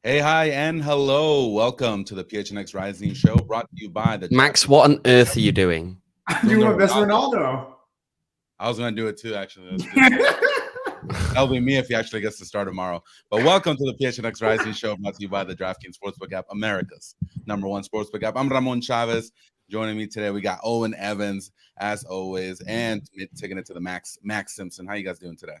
Hey, hi, and hello. Welcome to the PHNX Rising Show, brought to you by the Max, what on earth are you doing? I'm doing my best Ronaldo. I was going to do it too, actually. That'll be me if he actually gets to start tomorrow. But welcome to the PHNX Rising Show, brought to you by the DraftKings Sportsbook app, America's #1 sportsbook app. I'm Ramon Chavez. Joining me today, we got Owen Evans, as always, and taking it to the Max Simpson. How you guys doing today?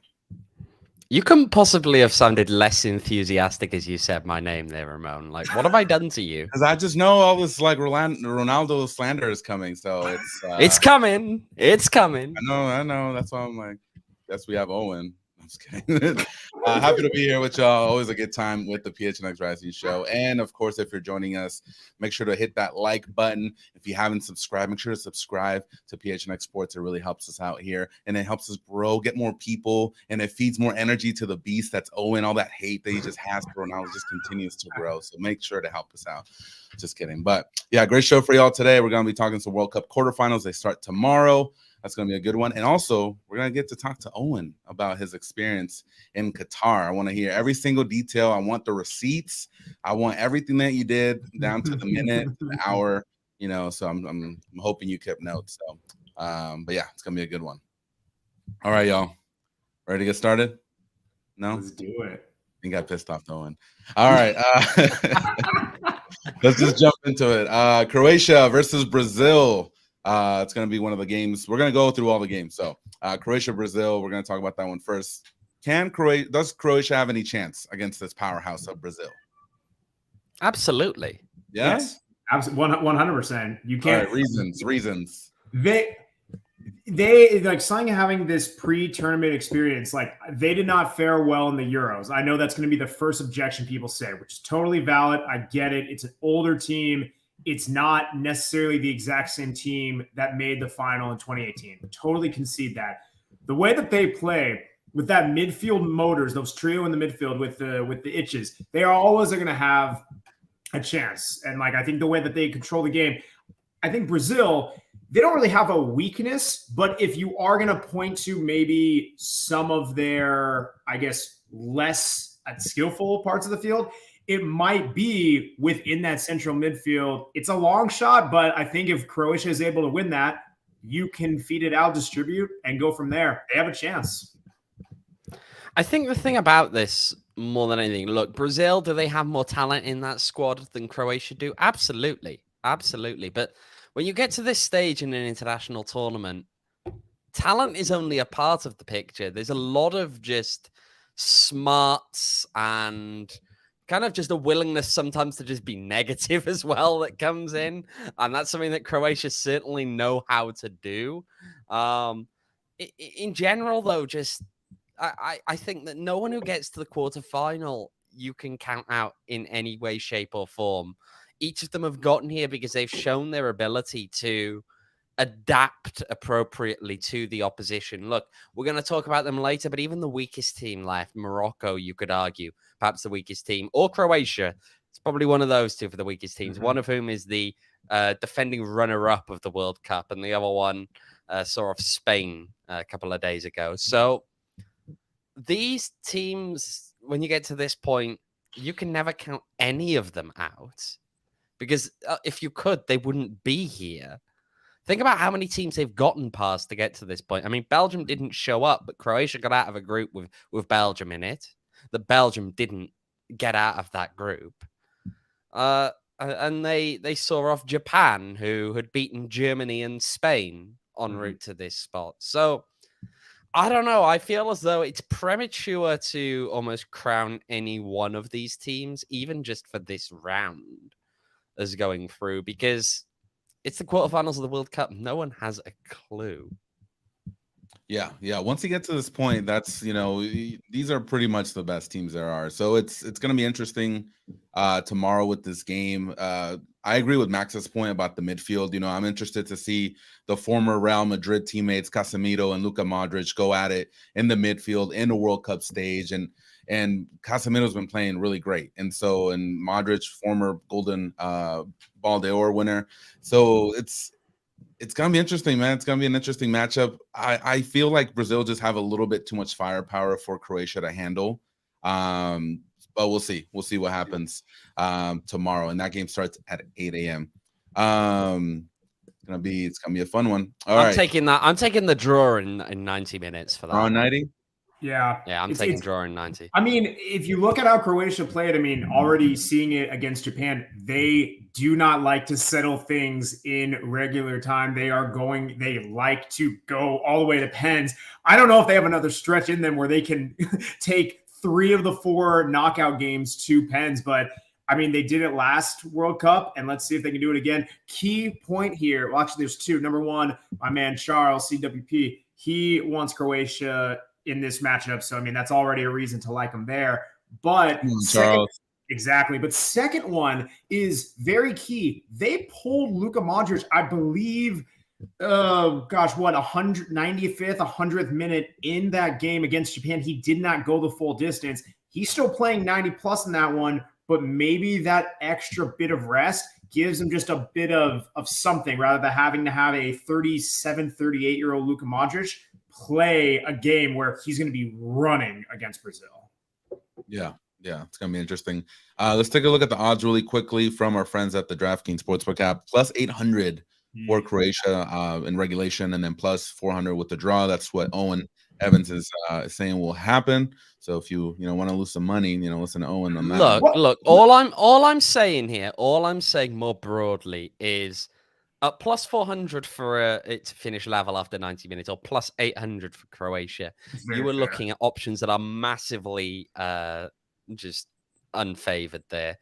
You couldn't possibly have sounded less enthusiastic as you said my name there, Ramon. Like, what have I done to you? Because I just know all this like Ronaldo slander is coming, so it's coming. It's coming. I know. That's why I'm like, guess we have Owen. I'm just kidding. Happy to be here with y'all. Always a good time with the PHNX Rising Show. And of course, if you're joining us, make sure to hit that like button. If you haven't subscribed, make sure to subscribe to PHNX Sports. It really helps us out here. And it helps us grow, get more people, and it feeds more energy to the beast that's Owen. All that hate that he just has for Ronaldo just continues to grow. So make sure to help us out. Just kidding. But yeah, great show for y'all today. We're going to be talking some World Cup quarterfinals. They start tomorrow. That's going to be a good one. And also, we're going to get to talk to Owen about his experience in Qatar. I want to hear every single detail. I want the receipts. I want everything that you did down to the minute, the hour, so I'm hoping you kept notes. So, but yeah, it's going to be a good one. All right, y'all. Ready to get started? No? Let's do it. You got pissed off, Owen. All right. Let's just jump into it. Croatia versus Brazil. It's going to be one of the games. We're going to go through all the games. So Croatia-Brazil, we're going to talk about that one first. Does Croatia have any chance against this powerhouse of Brazil? Absolutely. Yeah? Yes. Absolutely. 100%. You can't. All right, reasons. They like Sung having this pre-tournament experience. Like they did not fare well in the Euros. I know that's going to be the first objection people say, which is totally valid. I get it. It's an older team. It's not necessarily the exact same team that made the final in 2018. Totally concede that. The way that they play with that midfield motors, those trio in the midfield with the itches, they are always going to have a chance. And like I think the way that they control the game, I think Brazil, they don't really have a weakness, but if you are going to point to maybe some of their, I guess, less skillful parts of the field, it might be within that central midfield. It's a long shot, but I think if Croatia is able to win that, you can feed it out, distribute, and go from there. They have a chance. I think the thing about this, more than anything, look, Brazil, do they have more talent in that squad than Croatia do? Absolutely. Absolutely. But when you get to this stage in an international tournament, talent is only a part of the picture. There's a lot of just smarts and kind of just a willingness sometimes to just be negative as well that comes in. And that's something that Croatia certainly know how to do. In general, though, just I think that no one who gets to the quarterfinal you can count out in any way, shape, or form. Each of them have gotten here because they've shown their ability to adapt appropriately to the opposition. Look, we're going to talk about them later, but even the weakest team left, Morocco, you could argue, perhaps the weakest team, or Croatia. It's probably one of those two for the weakest teams, one of whom is the defending runner-up of the World Cup, and the other one saw off Spain a couple of days ago. So these teams, when you get to this point, you can never count any of them out because if you could, they wouldn't be here. Think about how many teams they've gotten past to get to this point. I mean, Belgium didn't show up, but Croatia got out of a group with Belgium in it. That Belgium didn't get out of that group. And they saw off Japan, who had beaten Germany and Spain en route to this spot. So I don't know. I feel as though it's premature to almost crown any one of these teams, even just for this round, as going through, because it's the quarterfinals of the World Cup. No one has a clue. Yeah. Once you get to this point, that's these are pretty much the best teams there are. So it's going to be interesting tomorrow with this game. I agree with Max's point about the midfield. I'm interested to see the former Real Madrid teammates Casemiro and Luka Modric go at it in the midfield in the World Cup stage, and Casemiro's been playing really great, and Modric, former Golden Ball d'Or winner. So it's gonna be interesting, man. It's gonna be an interesting matchup. I feel like Brazil just have a little bit too much firepower for Croatia to handle. but we'll see. We'll see what happens tomorrow, and that game starts at 8 a.m. It's gonna be a fun one. I'm taking the draw in 90 minutes for that. On 90. Yeah, I'm taking draw in 90. I mean, if you look at how Croatia played, I mean, already seeing it against Japan, they do not like to settle things in regular time. They like to go all the way to pens. I don't know if they have another stretch in them where they can take 3 of the 4 knockout games to pens, but I mean, they did it last World Cup, and let's see if they can do it again. Key point here. Well, actually, there's 2. Number 1, my man Charles, CWP, he wants Croatia in this matchup. So, I mean, that's already a reason to like him there. But exactly. But second one is very key. They pulled Luka Modric, I believe, 195th, 100th minute in that game against Japan. He did not go the full distance. He's still playing 90 plus in that one, but maybe that extra bit of rest gives him just a bit of something rather than having to have a 37, 38-year-old Luka Modric play a game where he's going to be running against Brazil. Yeah, it's going to be interesting. Let's take a look at the odds really quickly from our friends at the DraftKings Sportsbook app. Plus 800 for Croatia in regulation, and then plus 400 with the draw. That's what Owen Evans is saying will happen. So if you want to lose some money, listen to Owen on that. Look. All I'm saying here, all I'm saying more broadly is plus 400 for it to finish level after 90 minutes, or plus 800 for Croatia. You were looking at options that are massively just unfavored there.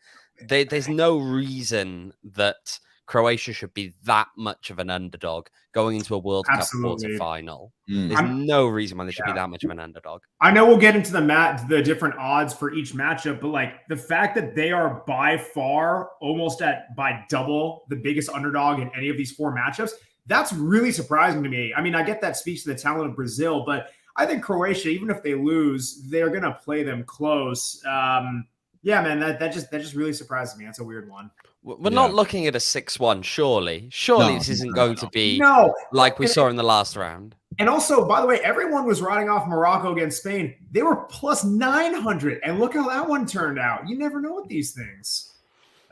There's no reason that Croatia should be that much of an underdog going into a World Cup quarterfinal. There's no reason why they should be that much of an underdog. I know we'll get into the different odds for each matchup, but like the fact that they are by far almost by double the biggest underdog in any of these 4 matchups, that's really surprising to me. I mean, I get that speaks to the talent of Brazil, but I think Croatia, even if they lose, they're going to play them close. Yeah, man, that just really surprises me. That's a weird one. We're not looking at a 6-1, surely. This isn't going to be like we saw in the last round. And also, by the way, everyone was riding off Morocco against Spain. They were plus 900, and look how that one turned out. You never know with these things.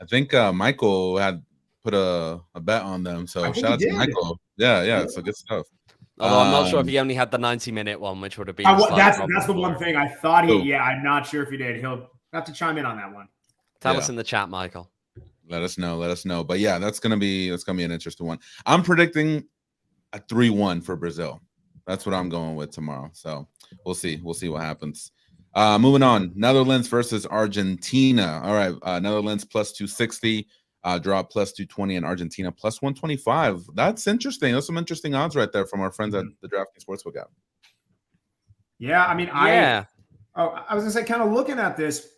I think Michael had put a bet on them, so shout out to Michael. Yeah, it's good stuff. Although I'm not sure if he only had the 90-minute one, which would have been that's the one thing I thought I'm not sure if he did. He'll have to chime in on that one. Tell us in the chat, Michael. Let us know. But yeah, that's gonna be an interesting one. I'm predicting a 3-1 for Brazil. That's what I'm going with tomorrow. So we'll see what happens. Moving on, Netherlands versus Argentina. All right, Netherlands plus 260, draw plus 220, and Argentina plus 125. That's interesting. That's some interesting odds right there from our friends at the DraftKings Sportsbook app. Yeah, I mean, I was gonna say, kind of looking at this.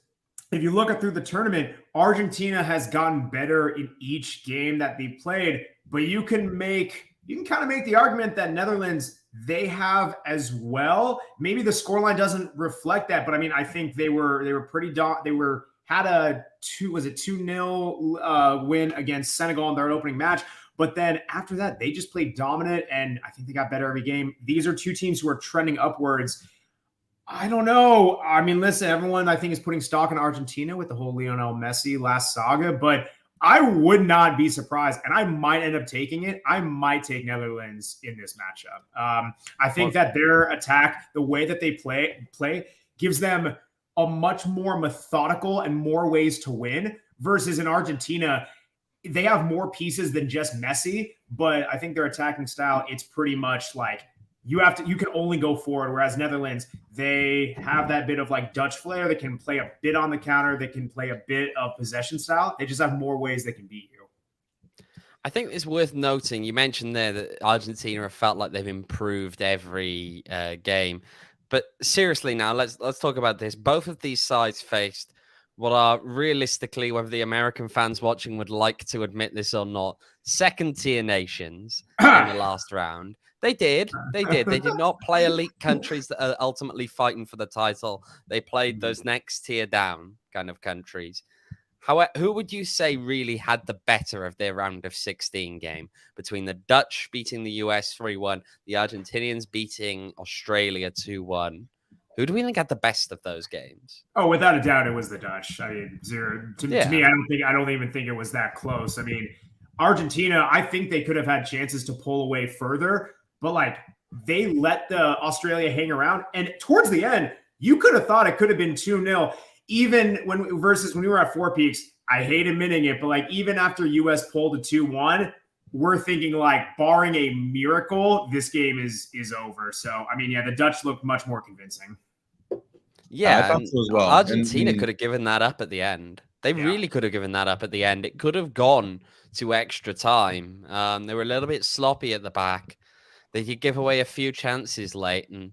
If you look at through the tournament, Argentina has gotten better in each game that they played, but you can kind of make the argument that Netherlands, they have as well. Maybe the scoreline doesn't reflect that, but I mean, I think they were pretty had a 2-0 win against Senegal in their opening match. But then after that, they just played dominant, and I think they got better every game. These are 2 teams who are trending upwards. I don't know. I mean, listen, everyone I think is putting stock in Argentina with the whole Lionel Messi last saga, but I would not be surprised, and I might end up taking it. I might take Netherlands in this matchup. I think that their attack, the way that they play gives them a much more methodical and more ways to win versus in Argentina. They have more pieces than just Messi, but I think their attacking style, it's pretty much like you can only go forward. Whereas Netherlands, they have that bit of like Dutch flair. They can play a bit on the counter. They can play a bit of possession style. They just have more ways they can beat you. I think it's worth noting, you mentioned there that Argentina have felt like they've improved every game. But seriously now, let's talk about this. Both of these sides faced what are realistically, whether the American fans watching would like to admit this or not, second-tier nations in the last round. They did. They did not play elite countries that are ultimately fighting for the title. They played those next tier down kind of countries. However, who would you say really had the better of their round of 16 game between the Dutch beating the US 3-1, the Argentinians beating Australia 2-1? Who do we think had the best of those games? Oh, without a doubt, it was the Dutch. I mean, to me, I don't even think it was that close. I mean, Argentina, I think they could have had chances to pull away further, but like they let the Australia hang around. And towards the end, you could have thought it could have been 2-0. Even when we were at Four Peaks, I hate admitting it, but like even after US pulled to 2-1, we're thinking like barring a miracle, this game is over. So I mean, yeah, the Dutch looked much more convincing. Yeah, I thought so as well. Argentina could have given that up at the end. They really could have given that up at the end. It could have gone to extra time. They were a little bit sloppy at the back. They did give away a few chances late. And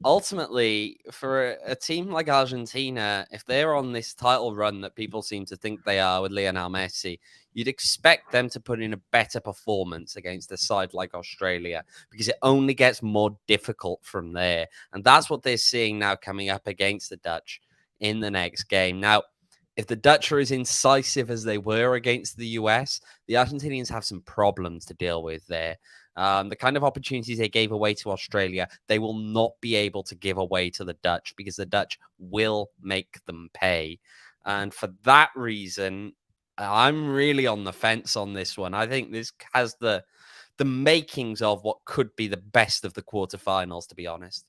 ultimately, for a team like Argentina, if they're on this title run that people seem to think they are with Lionel Messi, you'd expect them to put in a better performance against a side like Australia because it only gets more difficult from there. And that's what they're seeing now coming up against the Dutch in the next game. Now, if the Dutch are as incisive as they were against the US, the Argentinians have some problems to deal with there. The kind of opportunities they gave away to Australia, they will not be able to give away to the Dutch because the Dutch will make them pay. And for that reason, I'm really on the fence on this one. I think this has the makings of what could be the best of the quarterfinals, to be honest.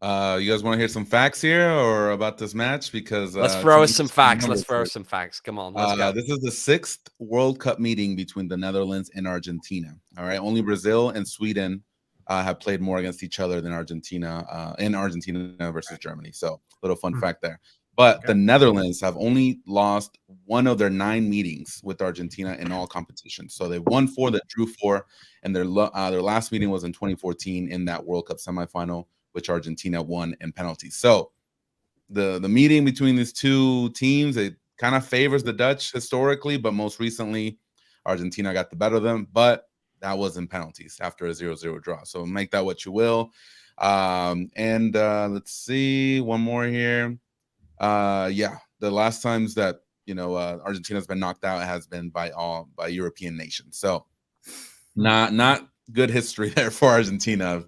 You guys want to hear some facts here or about this match? Because let's throw us some facts. Let's throw us some facts. Come on, let's go. This is the 6th World Cup meeting between the Netherlands and Argentina. All right, only Brazil and Sweden have played more against each other than Argentina in Argentina versus Germany. So, little fun fact there. But the Netherlands have only lost one of their 9 meetings with Argentina in all competitions. So they won 4, they drew 4, and their last meeting was in 2014 in that World Cup semifinal, which Argentina won in penalties. So the meeting between these two teams, it kind of favors the Dutch historically, but most recently Argentina got the better of them. But that was in penalties after a 0-0 draw. So make that what you will. Let's see one more here. The last times that Argentina's been knocked out has been by European nations. So not good history there for Argentina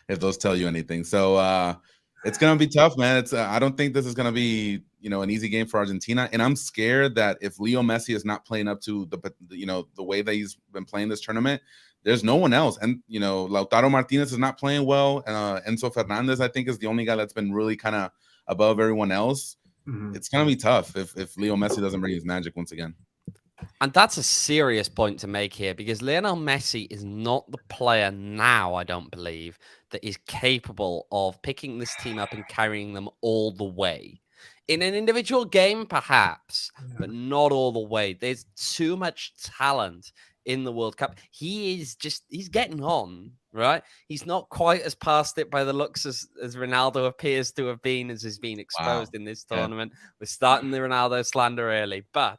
if those tell you anything. So it's gonna be tough, man. I don't think this is gonna be an easy game for Argentina, and I'm scared that if Leo Messi is not playing up to the way that he's been playing this tournament, there's no one else. And Lautaro Martinez is not playing well. Enzo Fernandez, I think, is the only guy that's been really kind of above everyone else. It's gonna be tough if Leo Messi doesn't bring his magic once again. And that's a serious point to make here because Lionel Messi is not the player now, I don't believe, that is capable of picking this team up and carrying them all the way. In an individual game, perhaps, but not all the way. There's too much talent in the World Cup. He's getting on, right? He's not quite as past it by the looks as Ronaldo appears to have been, as has been exposed in this tournament. We're starting the Ronaldo slander early, but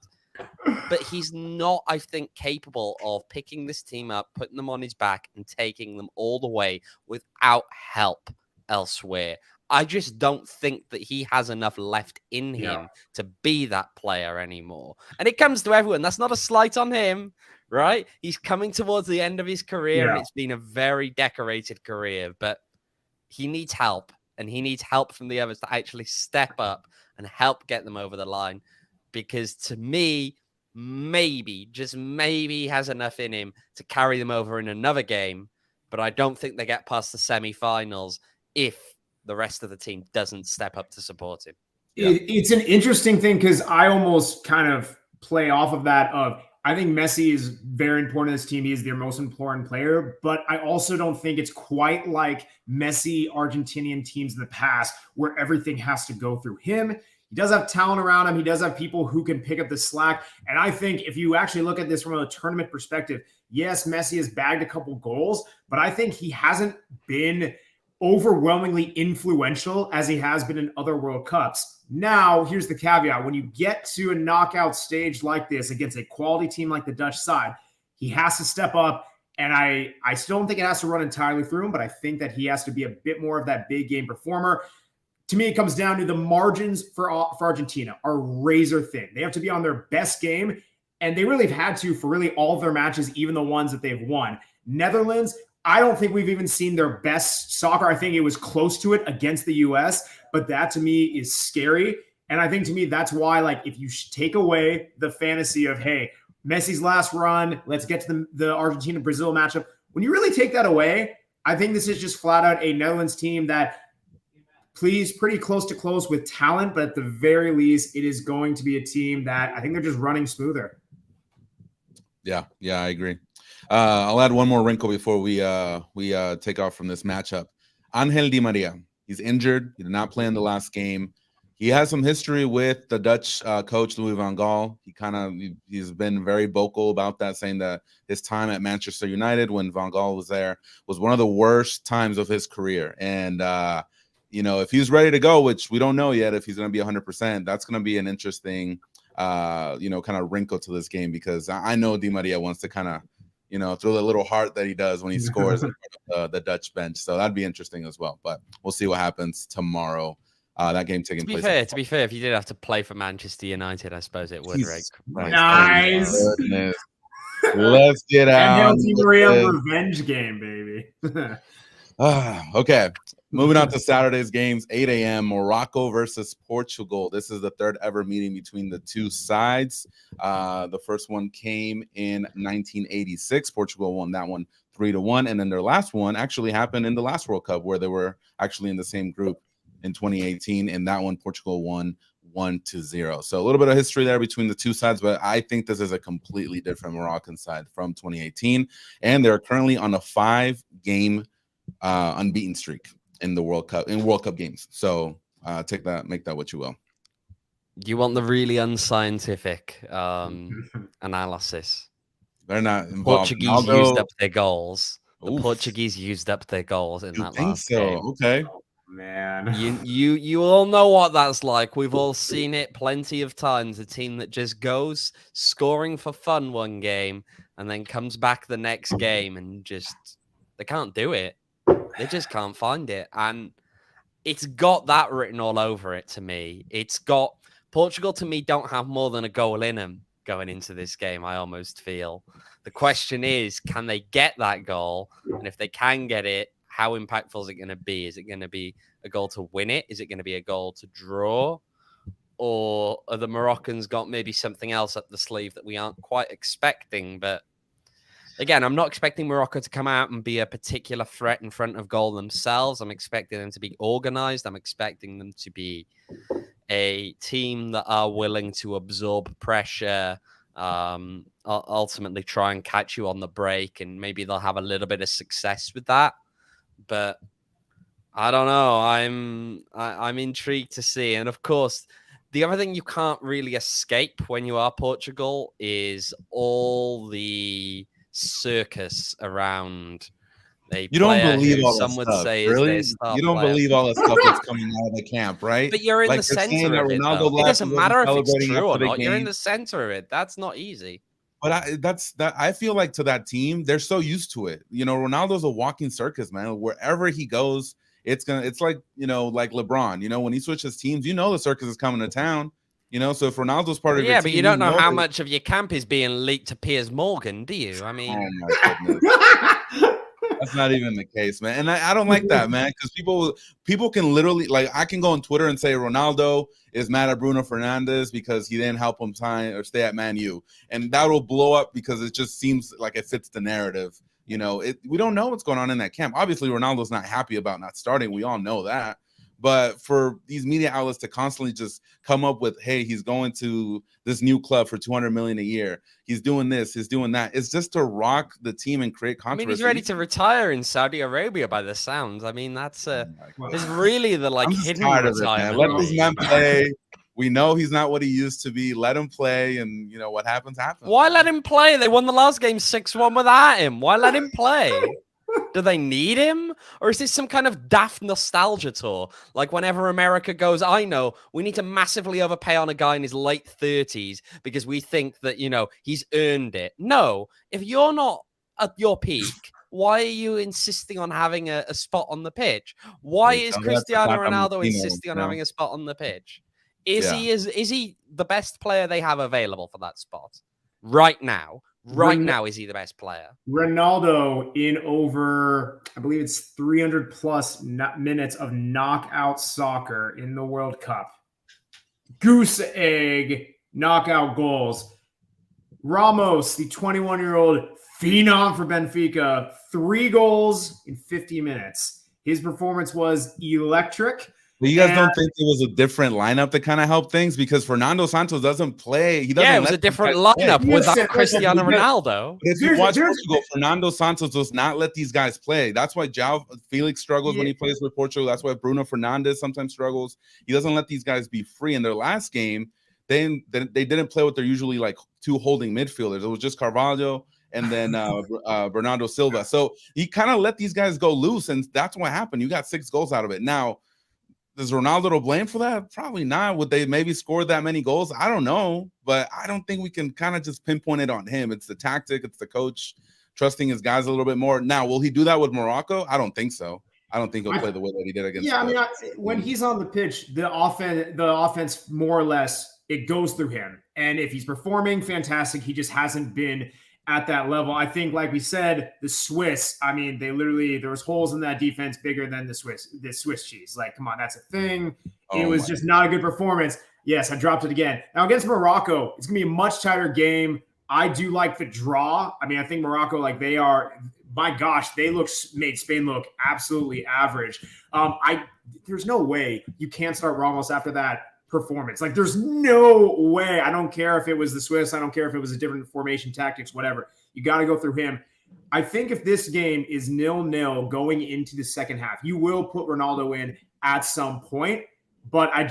he's not, I think, capable of picking this team up, putting them on his back, and taking them all the way without help elsewhere. I just don't think that he has enough left in him to be that player anymore. And it comes to everyone. That's not a slight on him, right? He's coming towards the end of his career, and it's been a very decorated career, but he needs help, and he needs help from the others to actually step up and help get them over the line. Because to me, maybe, just maybe, he has enough in him to carry them over in another game. But I don't think they get past the semifinals if the rest of the team doesn't step up to support him. It's an interesting thing because I almost kind of play off of that I think Messi is very important to this team. He is their most important player, but I also don't think it's quite like Messi Argentinian teams in the past where everything has to go through him. He does have talent around him. He does have people who can pick up the slack. And I think if you actually look at this from a tournament perspective, yes, Messi has bagged a couple goals, but I think he hasn't been overwhelmingly influential as he has been in other World Cups. Now, here's the caveat. When you get to a knockout stage like this against a quality team like the Dutch side, he has to step up. And I still don't think it has to run entirely through him, but I think that he has to be a bit more of that big game performer. To me, it comes down to the margins for Argentina are razor thin. They have to be on their best game, and they really have had to for really all of their matches, even the ones that they've won. Netherlands, I don't think we've even seen their best soccer. I think it was close to it against the U.S., but that to me is scary. And I think to me, that's why, like, if you take away the fantasy of, hey, Messi's last run, let's get to the Argentina-Brazil matchup. When you really take that away, I think this is just flat out a Netherlands team that plays pretty close to close with talent, but at the very least, it is going to be a team that I think they're just running smoother. Yeah, I agree. I'll add one more wrinkle before we take off from this matchup. Angel Di Maria, he's injured. He did not play in the last game. He has some history with the Dutch coach Louis van Gaal. He's been very vocal about that, saying that his time at Manchester United when Van Gaal was there was one of the worst times of his career. And if he's ready to go, which we don't know yet, if he's going to be 100%, that's going to be an interesting kind of wrinkle to this game, because I know Di Maria wants to kind of throw the little heart that he does when he scores in front of the Dutch bench. So that'd be interesting as well. But we'll see what happens tomorrow. That game taking place. To be fair, if you did have to play for Manchester United, I suppose it would. Right? Nice. Let's get out. Angel Di Maria revenge game, baby. Okay. Moving on to Saturday's games, 8 a.m., Morocco versus Portugal. This is the third ever meeting between the two sides. The first one came in 1986. Portugal won that one 3-1. And then their last one actually happened in the last World Cup, where they were actually in the same group in 2018. And that one, Portugal won 1-0. So a little bit of history there between the two sides, but I think this is a completely different Moroccan side from 2018. And they're currently on a 5-game unbeaten streak in the World Cup games. So take that, make that what you will. You want the really unscientific analysis. They're not involved. Portuguese used up their goals. The Portuguese used up their goals in that last game. Okay. Oh, man. You all know what that's like. We've all seen it plenty of times. A team that just goes scoring for fun one game and then comes back the next game and just they can't do it. They just can't find it. And it's got that written all over it to me. It's got Portugal, to me, don't have more than a goal in them going into this game, I almost feel. The question is, can they get that goal? And if they can get it, how impactful is it going to be? Is it going to be a goal to win it? Is it going to be a goal to draw? Or are the Moroccans got maybe something else up the sleeve that we aren't quite expecting? But again, I'm not expecting Morocco to come out and be a particular threat in front of goal themselves. I'm expecting them to be organized. I'm expecting them to be a team that are willing to absorb pressure, ultimately try and catch you on the break, and maybe they'll have a little bit of success with that. But I don't know. I'm intrigued to see. And of course, the other thing you can't really escape when you are Portugal is all the circus around. You don't believe all that some would stuff, say really? is their star You don't player. believe all that stuff that's coming out of the camp, right? But you're in the center of it, though. It doesn't matter if it's true or not. You're in the center of it. That's not easy. But I feel like to that team, they're so used to it. Ronaldo's a walking circus, man. Wherever he goes, it's like, like LeBron, when he switches teams, the circus is coming to town. So if Ronaldo's part of your team, but you don't know how much of your camp is being leaked to Piers Morgan, do you? I mean, oh my goodness. That's not even the case, man. And I don't like that, man, because people can literally, like, I can go on Twitter and say Ronaldo is mad at Bruno Fernandes because he didn't help him sign or stay at Man U, and that will blow up because it just seems like it fits the narrative. We don't know what's going on in that camp. Obviously, Ronaldo's not happy about not starting. We all know that. But for these media outlets to constantly just come up with, hey, he's going to this new club for $200 million a year, he's doing this, he's doing that, it's just to rock the team and create controversy. I mean, he's ready to retire in Saudi Arabia by the sounds. I mean, that's it's really the hidden retirement. Let this man play. We know he's not what he used to be. Let him play, and what happens happens. Why let him play? They won the last game 6-1 without him. Why let him play? Do they need him? Or is this some kind of daft nostalgia tour? Like whenever America goes, I know, we need to massively overpay on a guy in his late 30s because we think that, he's earned it. No, if you're not at your peak, why are you insisting on having a spot on the pitch? Why is Cristiano Ronaldo insisting on having a spot on the pitch? Is he the best player they have available for that spot right now? Right now, is he the best player? Ronaldo in over, I believe it's 300 plus minutes of knockout soccer in the World Cup. Goose egg knockout goals. Ramos, the 21-year-old phenom for Benfica, 3 goals in 50 minutes. His performance was electric. But you guys don't think it was a different lineup that kind of helped things? Because Fernando Santos doesn't play. He doesn't. Yeah, it was a different lineup without Cristiano Ronaldo. But if you watch Portugal, Fernando Santos does not let these guys play. That's why João Felix struggles when he plays with Portugal. That's why Bruno Fernandes sometimes struggles. He doesn't let these guys be free. In their last game, they didn't play with their usually like 2 holding midfielders. It was just Carvalho and then Bernardo Silva. So he kind of let these guys go loose, and that's what happened. You got 6 goals out of it. Now, is Ronaldo to blame for that? Probably not. Would they maybe score that many goals? I don't know, but I don't think we can kind of just pinpoint it on him. It's the tactic, it's the coach trusting his guys a little bit more. Now, will he do that with Morocco? I don't think so. I don't think he'll play the way that he did against. Yeah, I mean, when he's on the pitch, the offense more or less it goes through him, and if he's performing, fantastic. He just hasn't been at that level. I think, like we said, the Swiss, I mean, there was holes in that defense bigger than the Swiss cheese. Like, come on, that's a thing. It was just not a good performance. Yes, I dropped it again. Now, against Morocco, it's going to be a much tighter game. I do like the draw. I mean, I think Morocco, like they are, my gosh, made Spain look absolutely average. There's no way you can't start Ramos after that performance. Like, there's no way. I don't care if it was the Swiss. I don't care if it was a different formation, tactics, whatever. You got to go through him. I think if this game is 0-0 going into the second half, you will put Ronaldo in at some point. But I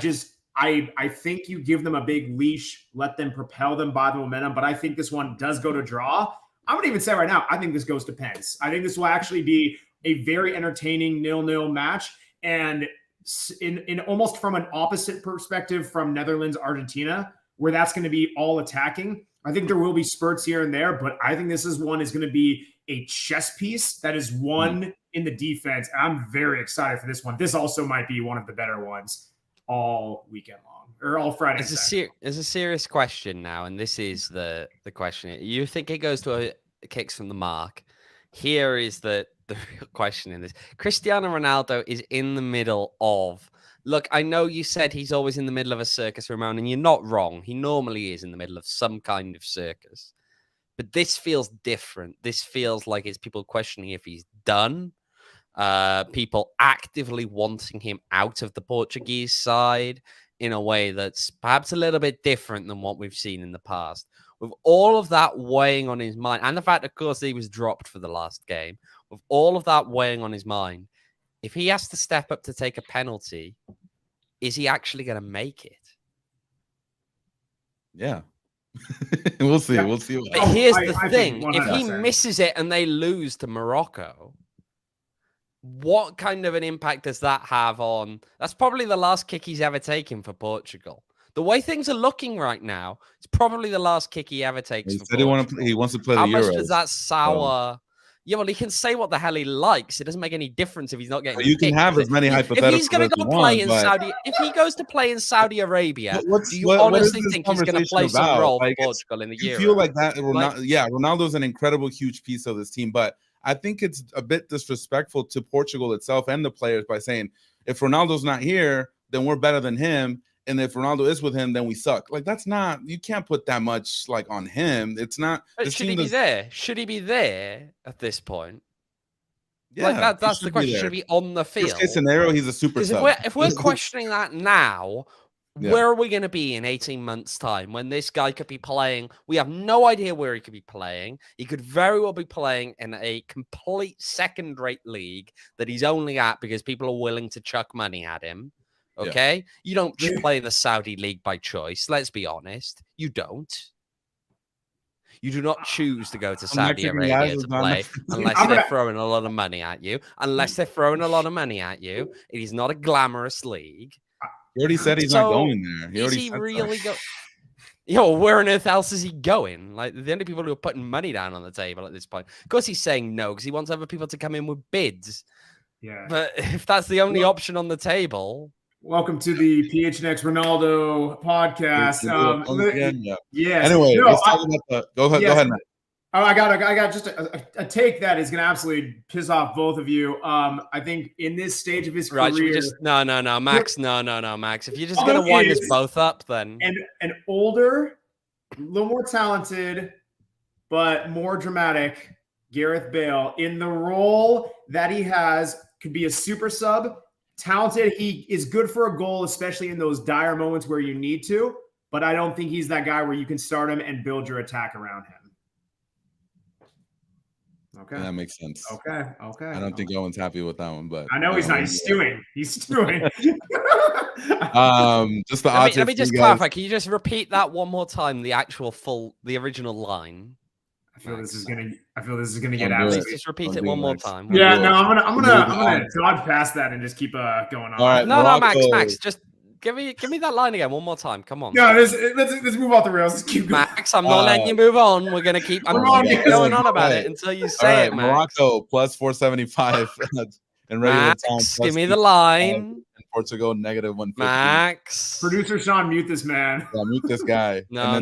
think you give them a big leash, let them propel them by the momentum. But I think this one does go to draw. I'm going to even say right now, I think this goes to pens. I think this will actually be a very entertaining 0-0 match. And in almost from an opposite perspective from Netherlands-Argentina, where that's going to be all attacking. I think there will be spurts here and there, but I think this is going to be a chess piece that is won in the defense. I'm very excited for this one. This also might be one of the better ones all weekend long, or all Friday. It's a serious question now, and this is the question. You think it goes to a kicks from the mark? Here is the real question in this. Cristiano Ronaldo is in the middle of, look, I know you said he's always in the middle of a circus, Ramon, and you're not wrong. He normally is in the middle of some kind of circus. But this feels different. This feels like it's people questioning if he's done. People actively wanting him out of the Portuguese side in a way that's perhaps a little bit different than what we've seen in the past. With all of that weighing on his mind, and the fact, of course, he was dropped for the last game, with all of that weighing on his mind, if he has to step up to take a penalty, is he actually going to make it? Yeah. We'll see. We'll see. But here's the thing. If he misses it and they lose to Morocco, what kind of an impact does that have on... That's probably the last kick he's ever taken for Portugal. The way things are looking right now, it's probably the last kick he ever takes. He said he wants to play the Euros. How much does that sour? Yeah, well, he can say what the hell he likes. It doesn't make any difference if he's not getting. You can have as many hypotheticals. If he's going to go play in Saudi, if he goes to play in Saudi Arabia, do you honestly think he's going to play some role for Portugal in the Euros? You feel like that? Ronaldo's an incredible, huge piece of this team, but I think it's a bit disrespectful to Portugal itself and the players by saying if Ronaldo's not here, then we're better than him. And if Ronaldo is with him, then we suck. Like, that's not, you can't put that much like on him. It's not. Should he be there? Should he be there at this point? Yeah, like that's the question. Should he be on the field? Worst case scenario, he's a super sub. If we're questioning that now, where are we going to be in 18 months' time when this guy could be playing? We have no idea where he could be playing. He could very well be playing in a complete second-rate league that he's only at because people are willing to chuck money at him. Okay, yeah. You don't play the Saudi league by choice. Let's be honest. You don't. You do not choose to go to Saudi Arabia to play unless they're throwing a lot of money at you. Unless they're throwing a lot of money at you, it is not a glamorous league. He already said he's not going there. Is he really going? Yo, where on earth else is he going? Like, the only people who are putting money down on the table at this point. Of course, he's saying no because he wants other people to come in with bids. Yeah. But if that's the only option on the table. Welcome to the PHNX Ronaldo podcast. Yeah. Anyway, let's talk about go ahead, Matt. Oh, I got just a take that is going to absolutely piss off both of you. I think in this stage of his Right, career, no, Max, Max. If you're just going to wind us both up, then an older, a little more talented, but more dramatic Gareth Bale in the role that he has could be a super sub. Talented, he is good for a goal, especially in those dire moments where you need to. But I don't think he's that guy where you can start him and build your attack around him. Okay. Yeah, that makes sense. Okay. I don't think Owen's happy with that one, but I know he's not. He's stewing. He's stewing. Just the odds. Let me just clarify. Can you just repeat that one more time? The original line. I feel this is gonna get out. Just repeat it one more time. Yeah, no, I'm gonna dodge past that and just keep going on. All right, no, Max, just give me that line again one more time. Come on. No, let's move off the rails. Let's keep going. Max, I'm not letting you move on. We're gonna keep. I'm going on about it until you say it, Max. Morocco plus 475 in regular time. Give me the line. Portugal negative 150. Max. Producer Sean, mute this man. Yeah, mute this guy. No.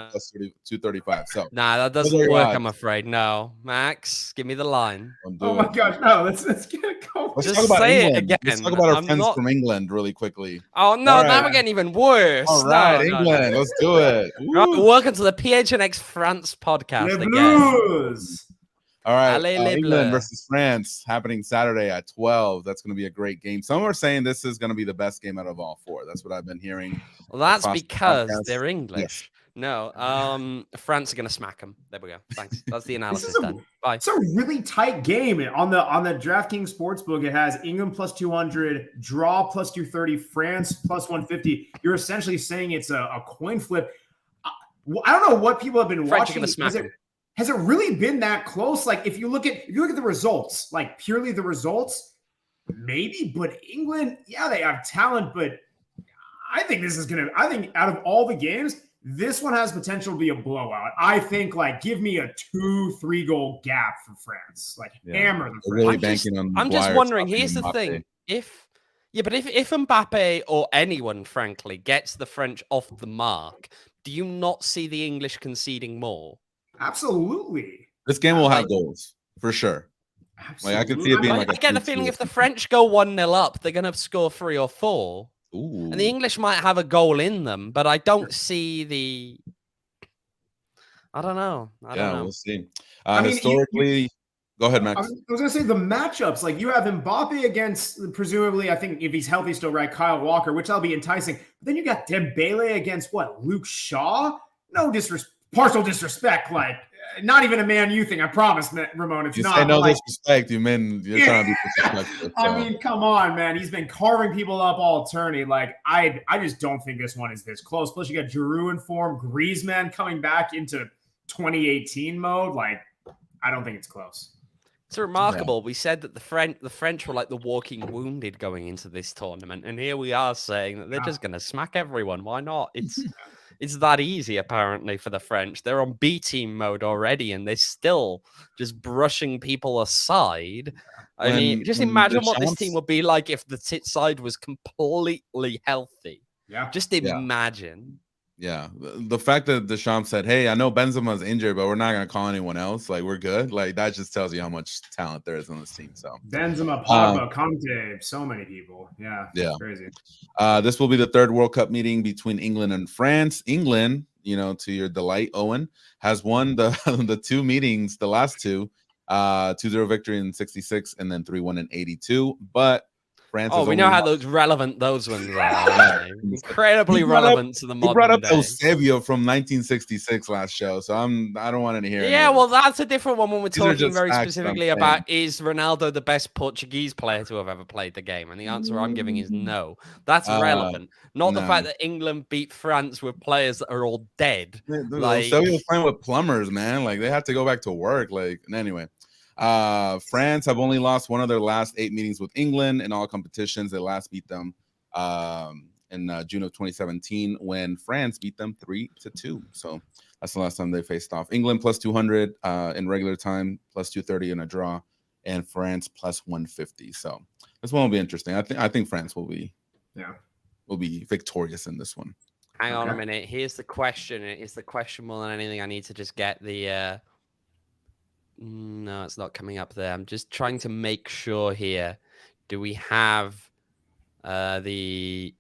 Plus 235. So that doesn't work. I'm afraid. No, Max, give me the line. Oh my gosh, no! Let's get it going. Let's talk about England. Again. Let's talk about our friends from England really quickly. Oh no, now we're getting even worse. All right, England. Let's do it. Welcome to the PHNX France podcast again. Blues. All right, England versus France happening Saturday at 12. That's going to be a great game. Some are saying this is going to be the best game out of all four. That's what I've been hearing. Well, that's because they're English. Yes. No, France are going to smack them. There we go. Thanks. That's the analysis done. Bye. It's a really tight game. On the DraftKings Sportsbook, it has England plus 200, draw plus 230, France plus 150. You're essentially saying it's a coin flip. I don't know what people have been French watching. Are smack them. Has it really been that close? Like if you look at the results, like purely the results, maybe. But England, yeah, they have talent, but I think I think out of all the games, this one has potential to be a blowout. I think give me a 2-3 goal gap for France. Hammer the French. Really banking on I'm just wondering. Here's the thing: if Mbappe or anyone, frankly, gets the French off the mark, do you not see the English conceding more? Absolutely. This game will have goals for sure. Absolutely. I can see it being I get the feeling if the French go 1-0 up, they're going to score 3 or 4. Ooh. And the English might have a goal in them, but I don't see the. I don't know. We'll see. Historically, go ahead, Max. I was going to say the matchups. You have Mbappe against presumably, I think if he's healthy still, right, Kyle Walker, which that'll be enticing. But then you got Dembele against Luke Shaw. No partial disrespect, not even a Man U thing. I promise, Ramon. It's not. Say no disrespect. You're trying to be disrespectful. So. I mean, come on, man. He's been carving people up all tourney. I just don't think this one is this close. Plus, you got Giroud in form, Griezmann coming back into 2018 mode. I don't think it's close. It's remarkable. Yeah. We said that the French were like the walking wounded going into this tournament, and here we are saying that they're just going to smack everyone. Why not? It's that easy, apparently, for the French. They're on B-team mode already, and they're still just brushing people aside. I mean, just imagine what this team would be like if the side was completely healthy. Yeah. Just imagine. Yeah. The fact that Deschamps said, hey, I know Benzema's injured, but we're not going to call anyone else. We're good. That just tells you how much talent there is on this team. So Benzema, Pogba, Conte, so many people. Yeah. Crazy. This will be the third World Cup meeting between England and France. England, to your delight, Owen, has won the two meetings, the last two, 2-0 victory in 66 and then 3-1 in 82. But France we know how relevant those ones are. Incredibly relevant to the modern day. He brought up Eusebio from 1966 last show, so I don't want to hear. Yeah, well, that's a different one when we're talking very specifically about is Ronaldo the best Portuguese player to have ever played the game? And the answer I'm giving is no. That's relevant, not the fact that England beat France with players that are all dead. Eusebio was playing with plumbers, man. They have to go back to work. Anyway. France have only lost one of their last 8 meetings with England in all competitions. They last beat them in June of 2017 when France beat them 3-2. So that's the last time they faced off. England plus 200 in regular time, plus 230 in a draw, and France plus 150. So this one will be interesting. I think France will be victorious in this one. Hang on a minute. Here's the question. It's the question more than anything. I need to just get the. No, it's not coming up there. I'm just trying to make sure here. Do we have the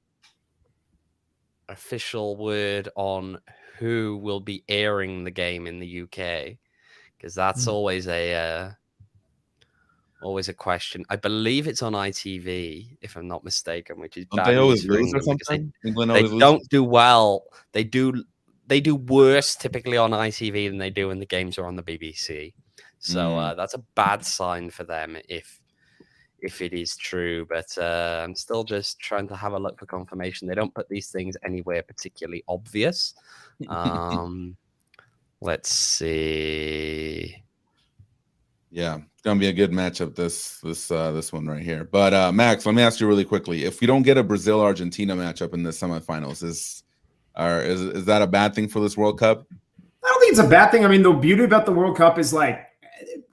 official word on who will be airing the game in the UK? Because that's always a question. I believe it's on ITV, if I'm not mistaken, which is Don't bad they always news for lose or England because something? England they always loses? don't do well. They do worse typically on ITV than they do when the games are on the BBC. So that's a bad sign for them if it is true. But I'm still just trying to have a look for confirmation. They don't put these things anywhere particularly obvious. Let's see. Yeah, it's gonna be a good matchup. This one right here. But Max, let me ask you really quickly: if we don't get a Brazil-Argentina matchup in the semifinals, is that a bad thing for this World Cup? I don't think it's a bad thing. I mean, the beauty about the World Cup is like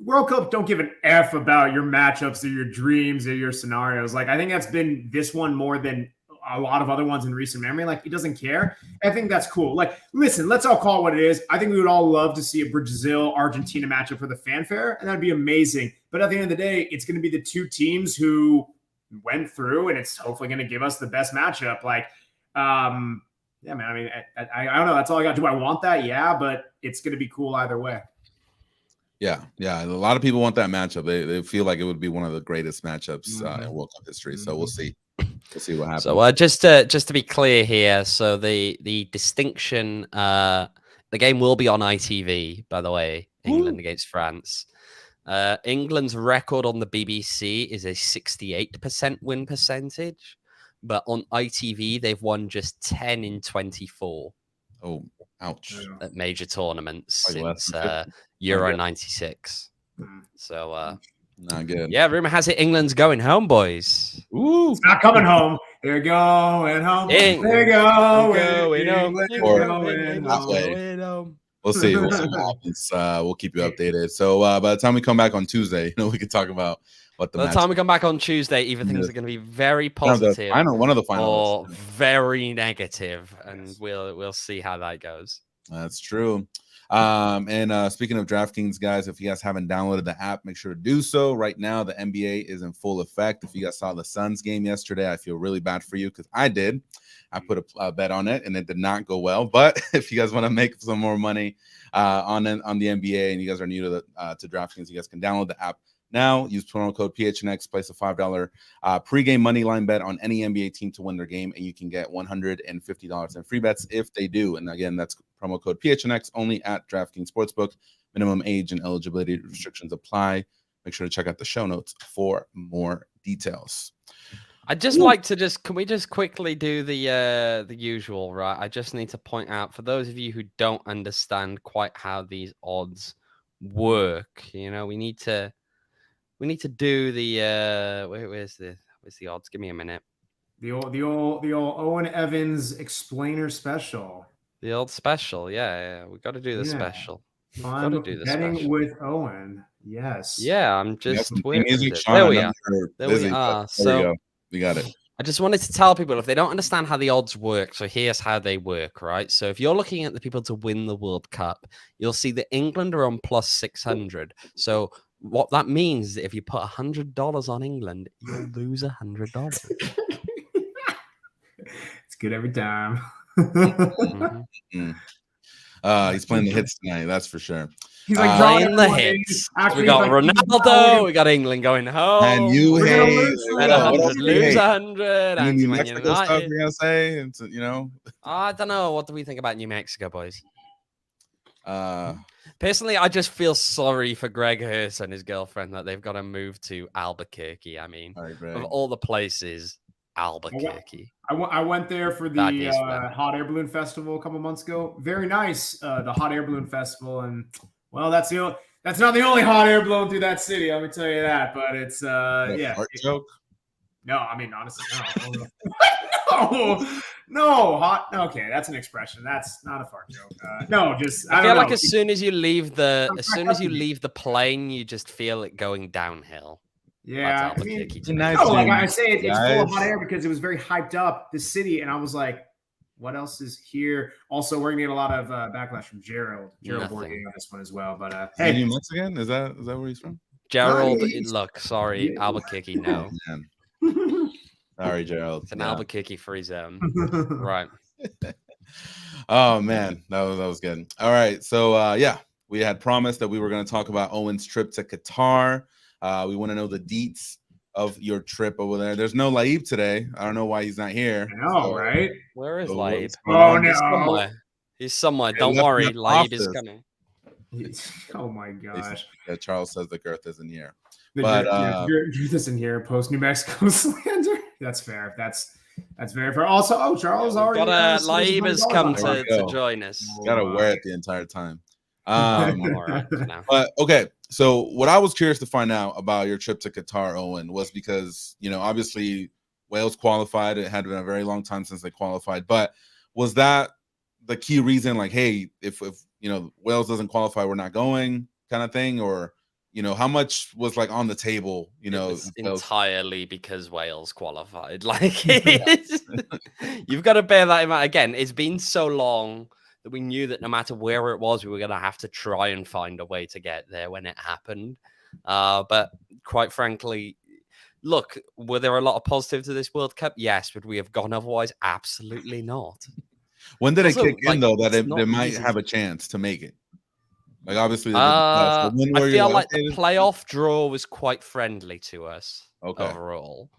World Cup don't give an F about your matchups or your dreams or your scenarios. Like I think that's been this one more than a lot of other ones in recent memory. Like he doesn't care. I think that's cool. Like, listen, let's all call it what it is. I think we would all love to see a Brazil-Argentina matchup for the fanfare, and that'd be amazing. But at the end of the day, it's going to be the two teams who went through, and it's hopefully going to give us the best matchup. Like, yeah, man. I mean, I don't know. That's all I got. Do I want that? Yeah, but it's going to be cool either way. Yeah. A lot of people want that matchup. They feel like it would be one of the greatest matchups in World Cup history. So we'll see. We'll see what happens. So just to be clear here, so the distinction, the game will be on ITV, by the way, England against France. England's record on the BBC is a 68% win percentage, but on ITV they've won just 10 in 24. Oh, ouch! At major tournaments since Euro '96. So not good. Yeah, rumor has it England's going home, boys. Ooh, it's not coming home. They're going home. They're going home. We'll see. We'll see what happens. We'll keep you updated. So by the time we come back on Tuesday, we can talk about what the. By the time we come back on Tuesday, either things are going to be very positive, one of the finals, or very negative, and we'll see how that goes. That's true. And speaking of DraftKings, guys, if you guys haven't downloaded the app, make sure to do so. Right now, the NBA is in full effect. If you guys saw the Suns game yesterday, I feel really bad for you because I did. I put a bet on it, and it did not go well. But if you guys want to make some more money on the NBA, and you guys are new to DraftKings, you guys can download the app now. Use promo code PHNX, place a $5 pregame money line bet on any NBA team to win their game, and you can get $150 in free bets if they do. And again, that's promo code PHNX only at DraftKings Sportsbook. Minimum age and eligibility restrictions apply. Make sure to check out the show notes for more details. I'd just like to can we just quickly do the usual, right? I just need to point out for those of you who don't understand quite how these odds work, we need to do the where's the odds? Give me a minute. The old Owen Evans explainer special. The old special, yeah. We got to do the special. Got to do the betting with Owen. Yes. Yeah, I'm just. There we are. There we are. So we got it. I just wanted to tell people if they don't understand how the odds work. So here's how they work, right? So if you're looking at the people to win the World Cup, you'll see that England are on plus 600. So what that means is that if you put $100 on England, you'll lose $100. It's good every time. He's playing the hits tonight, that's for sure. He's like playing the hits. We got Ronaldo. We got England going home. And you hate. Bet 100, lose 100. New Mexico stuff you're gonna say? I don't know. What do we think about New Mexico, boys? Personally, I just feel sorry for Greg Hurst and his girlfriend that they've got to move to Albuquerque. I mean, of all the places, Albuquerque. I went there for the Hot Air Balloon Festival a couple months ago. Very nice, the Hot Air Balloon Festival, and well, that's not the only hot air blown through that city. Let me tell you that. But it's Fart joke? No, I mean honestly, no. No, hot. Okay, that's an expression. That's not a fart joke. No, just I feel like as soon as you leave the plane, you just feel it going downhill. Yeah, I mean, like I say, it's full of hot air because it was very hyped up, the city, and I was like, What else is here? Also, we're gonna get a lot of backlash from Gerald. Gerald working on this one as well. But hey, New Mexican? Is that where he's from? Gerald, look, sorry, Albuquerque, no. Oh, man. Sorry, Gerald. It's an Albuquerque free zone. Right. Oh man, that was good. All right, so yeah, we had promised that we were going to talk about Owen's trip to Qatar. We want to know the deets of your trip over there. There's no Laib today. I don't know why he's not here. I know, right? Where is Laib? Oh no, he's somewhere. He's somewhere. Don't worry, Laib is coming. Oh my gosh. Yeah, Charles says the girth isn't here. But girth isn't here. Post New Mexico slander. That's fair. That's very fair. Also, Charles already Laib has come to join us. Got to wear it the entire time. But okay, so what I was curious to find out about your trip to Qatar, Owen, was because obviously Wales qualified. It had been a very long time since they qualified, but was that the key reason? Like, hey, if Wales doesn't qualify, we're not going, kind of thing, or how much was like on the table? It was entirely because Wales qualified. Like, you've got to bear that in mind. Again, it's been so long that we knew that no matter where it was, we were going to have to try and find a way to get there when it happened. But quite frankly, look, were there a lot of positives to this World Cup? Yes. Would we have gone otherwise? Absolutely not. When did it kick in, though, that they might have a chance to make it? Like, obviously, I feel like the playoff draw was quite friendly to us overall.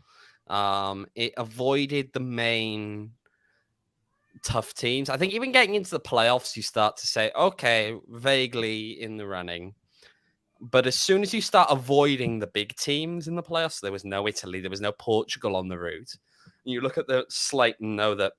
It avoided the main tough teams. I think even getting into the playoffs, you start to say, okay, vaguely in the running. But as soon as you start avoiding the big teams in the playoffs, there was no Italy, there was no Portugal on the route. And you look at the slate and know that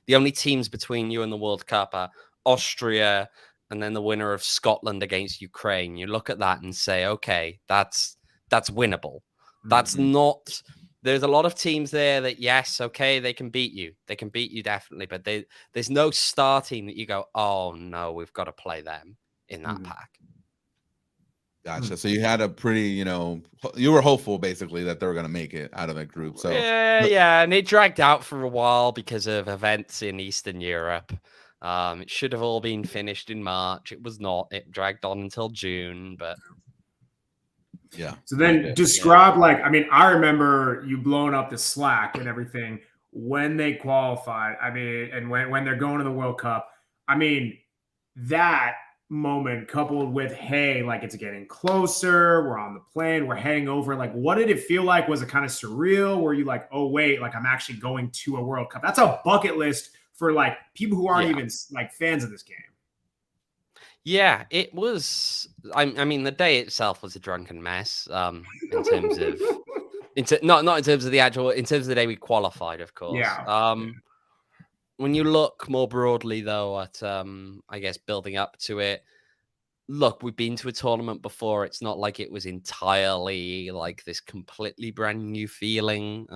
the only teams between you and the World Cup are Austria and then the winner of Scotland against Ukraine. You look at that and say, okay, that's winnable. That's not... There's a lot of teams there that, yes, okay, they can beat you. They can beat you definitely, but there's no star team that you go, oh, no, we've got to play them in that pack. Gotcha. So you had a pretty, you were hopeful, basically, that they were going to make it out of that group. So yeah, and it dragged out for a while because of events in Eastern Europe. It should have all been finished in March. It was not. It dragged on until June, but... Yeah. So then describe I remember you blowing up the Slack and everything when they qualified. And when they're going to the World Cup, that moment coupled with, hey, like it's getting closer. We're on the plane. We're heading over. Like, what did it feel like? Was it kind of surreal? Were you like, oh, wait, like I'm actually going to a World Cup? That's a bucket list for like people who aren't even like fans of this game. Yeah, it was. I mean, the day itself was a drunken mess. In terms of, not in terms of the actual, in terms of the day we qualified, of course. Yeah. When you look more broadly, though, at I guess building up to it. Look, we've been to a tournament before. It's not like it was entirely like this completely brand new feeling.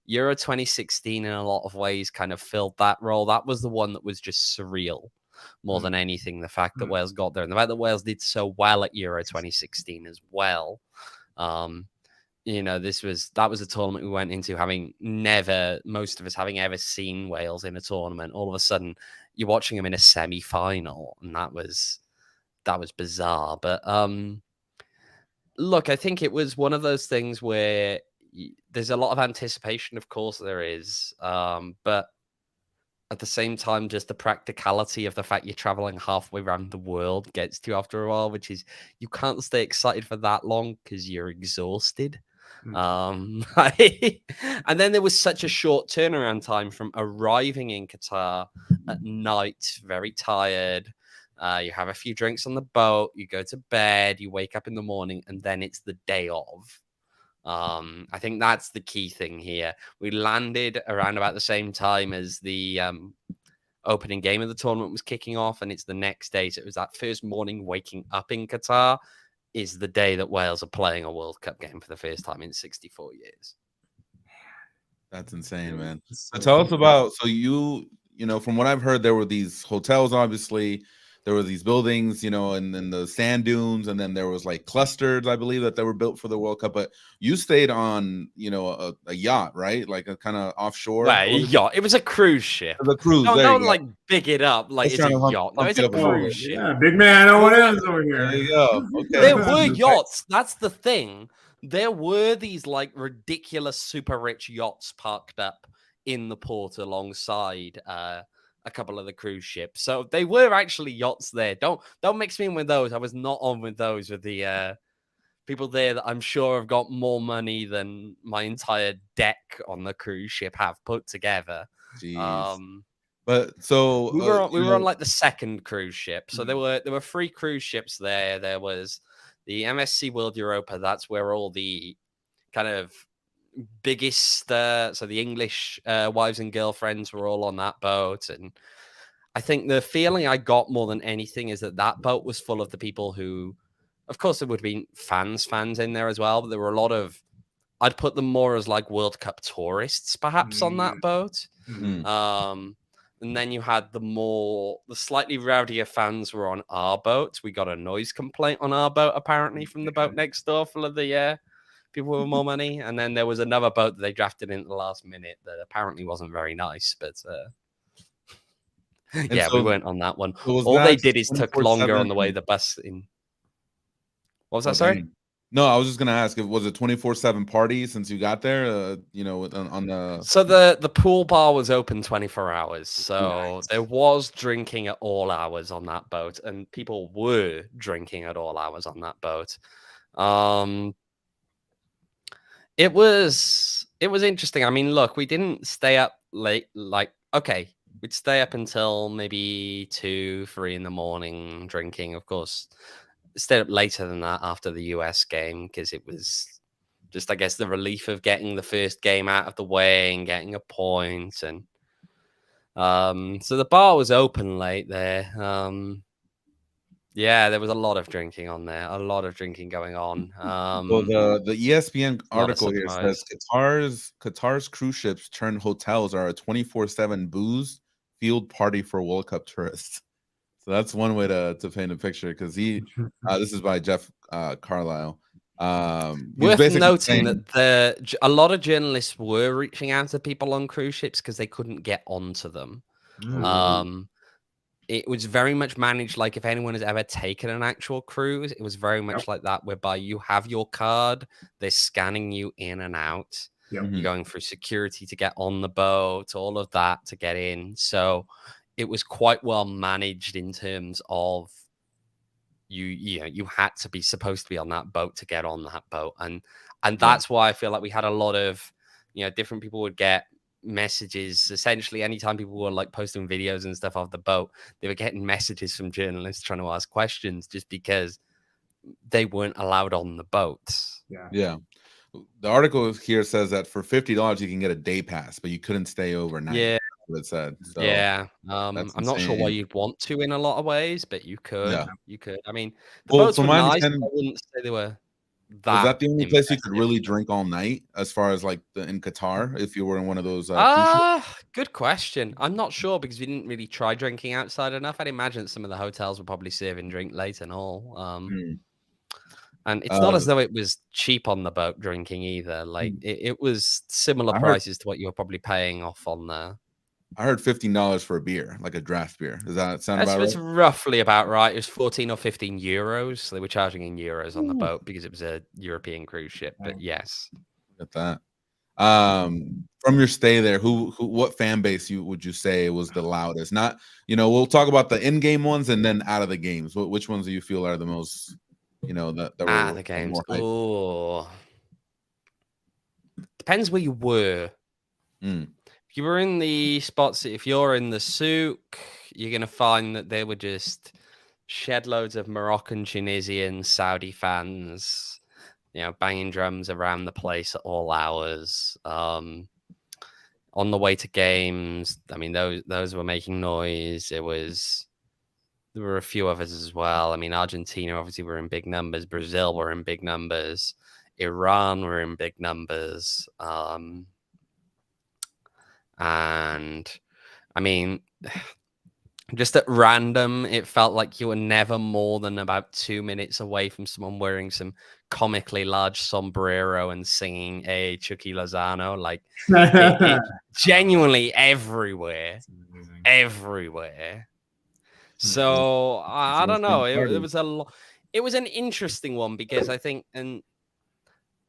Euro 2016, in a lot of ways, kind of filled that role. That was the one that was just surreal. More than anything, the fact that Wales got there and the fact that Wales did so well at Euro 2016 as well. That was a tournament we went into having most of us having ever seen Wales in a tournament. All of a sudden, you're watching them in a semi-final, and that was bizarre. But look, I think it was one of those things where there's a lot of anticipation, of course there is, but at the same time, just the practicality of the fact you're traveling halfway around the world gets to you after a while, which is you can't stay excited for that long because you're exhausted. And then there was such a short turnaround time from arriving in Qatar at night, very tired. You have a few drinks on the boat, you go to bed, you wake up in the morning, and then it's the day of. I think that's the key thing here. We landed around about the same time as the opening game of the tournament was kicking off, and it's the next day. So it was that first morning waking up in Qatar is the day that Wales are playing a World Cup game for the first time in 64 years. That's insane, man. So tell us about, from what I've heard, there were these hotels, obviously, there were these buildings, and then the sand dunes, and then there was like clusters, I believe, that they were built for the World Cup. But you stayed on, a yacht, right? Like a kind of offshore. Well, yacht. It was a cruise ship. The cruise. No, there no, you go. like big it up like it's a yacht. No, it's a cruise ship. Yeah, big man. Oh, what is over here? There you go. Okay. There were yachts. That's the thing. There were these like ridiculous, super rich yachts parked up in the port alongside a couple of the cruise ships. So they were actually yachts there. Don't mix me in with those. I was not on with those with the people there that I'm sure have got more money than my entire deck on the cruise ship have put together. Jeez. But so we were on like the second cruise ship. So there were 3 cruise ships there. There was the MSC World Europa. That's where all the kind of biggest, so the English wives and girlfriends were all on that boat. And I think the feeling I got more than anything is that boat was full of the people who, of course, there would have been fans in there as well. But there were a lot of, I'd put them more as like World Cup tourists, perhaps, on that boat. And then you had the slightly rowdier fans were on our boat. We got a noise complaint on our boat, apparently, from the boat next door, full of the people with more money. And then there was another boat that they drafted in at the last minute that apparently wasn't very nice. But yeah, we weren't on that one. All they did is took longer on the way the bus in. What was that, sorry? No, I was just gonna ask, was it 24/7 party since you got there? On the so the pool bar was open 24 hours, so there was drinking at all hours on that boat, and people were drinking at all hours on that boat. It was interesting. I mean, look, we didn't stay up late. Like, okay, we'd stay up until maybe 2, 3 in the morning drinking, of course. Stayed up later than that after the US game because it was just, I guess, the relief of getting the first game out of the way and getting a point. And so the bar was open late there. Yeah, there was a lot of drinking on there, a lot of drinking going on. Well, the ESPN article here says Qatar's cruise ships turned hotels are a 24/7 booze field party for World Cup tourists. So that's one way to paint a picture, because this is by Jeff Carlisle. Worth noting that a lot of journalists were reaching out to people on cruise ships because they couldn't get onto them. It was very much managed like if anyone has ever taken an actual cruise, it was very much like that, whereby you have your card, they're scanning you in and out. You're going through security to get on the boat, all of that to get in. So it was quite well managed in terms of you had to be supposed to be on that boat to get on that boat. And that's why I feel like we had a lot of, different people would get messages. Essentially, anytime people were like posting videos and stuff off the boat, they were getting messages from journalists trying to ask questions just because they weren't allowed on the boat. Yeah. The article here says that for $50 you can get a day pass, but you couldn't stay overnight. Yeah. It said. So I'm not sure why you'd want to in a lot of ways, but you could. Yeah. You could. I mean, the boats were nice. I wouldn't say they were that. Was that the only place you could really drink all night, as far as like in Qatar, if you were in one of those? Good question. I'm not sure because we didn't really try drinking outside enough. I'd imagine some of the hotels were probably serving drink late and all. And it's not as though it was cheap on the boat drinking either. Like it was similar prices to what you were probably paying off on there. I heard $15 for a beer, like a draft beer. Does that sound about right? That's roughly about right. It was 14 or 15 euros. So they were charging in euros on the boat because it was a European cruise ship. But yes, at that. From your stay there, what fan base would you say was the loudest? Not, we'll talk about the in-game ones and then out of the games. Which ones do you feel are the most, that were out of the games? Oh, depends where you were. If you were in the spots, if you're in the souk, you're going to find that there were just shed loads of Moroccan, Tunisian, Saudi fans, banging drums around the place at all hours. On the way to games, I mean, those were making noise. There were a few others as well. I mean, Argentina obviously were in big numbers. Brazil were in big numbers. Iran were in big numbers. And I mean, Just at random, it felt like you were never more than about 2 minutes away from someone wearing some comically large sombrero and singing a Chucky Lozano. Like it genuinely everywhere. So I don't know. It was an interesting one because I think, and